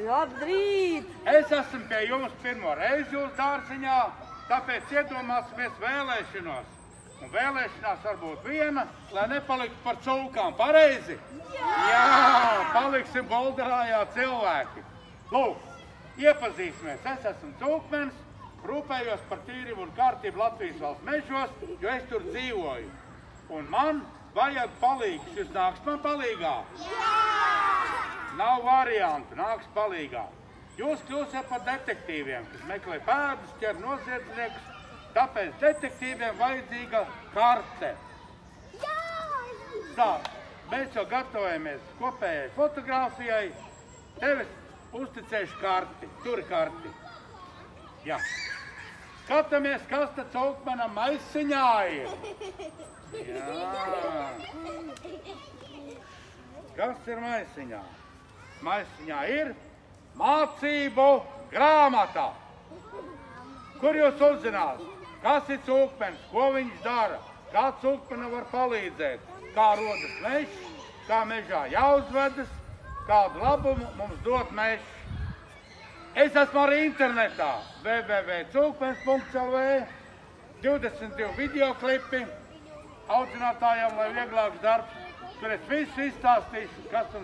Labrīt! Es esmu pie jums pirmo reizi jūsu dārziņā, tāpēc iedomāsimies vēlēšanos. Un vēlēšanās varbūt viena, lai nepaliktu par cūkām. Pareizi? Jā, paliksim Bolderājā cilvēki. Lūk, iepazīsimies. Es esmu cūkmenis, rūpējos par tīrību un kārtību Latvijas valsts mežos, jo es tur dzīvoju. Un man vajag palīgu. Šis nāks man palīgā? Jā! Nav variantu, nāks palīgā. Jūs kļūsiet par detektīviem, kas meklē pēdas, ķer noziedzniekus, tāpēc detektīviem vajadzīga karte. Jā! Tā, mēs jau gatavojamies kopējai fotogrāfijai. Tev es uzticēšu karti, turi karti. Jā. Skatāmies, kas tad cūkmenam maisiņā ir. Jā. Kas ir maisiņā? Maisiņā ir mācību grāmata. Kur jūs uzzināt? Kas ir cūkmenis? Ko viņš dara? Kā cūkmenim var palīdzēt? Kā rodas mežs? Kā mežā jāuzvedas? Kādu labumu mums dot mežs? Es esmu arī internetā. www.cūkmenis.lv 22 videoklipi audzinātājiem, lai vieglāks darbs. Tur es visu izstāstīšu, kas un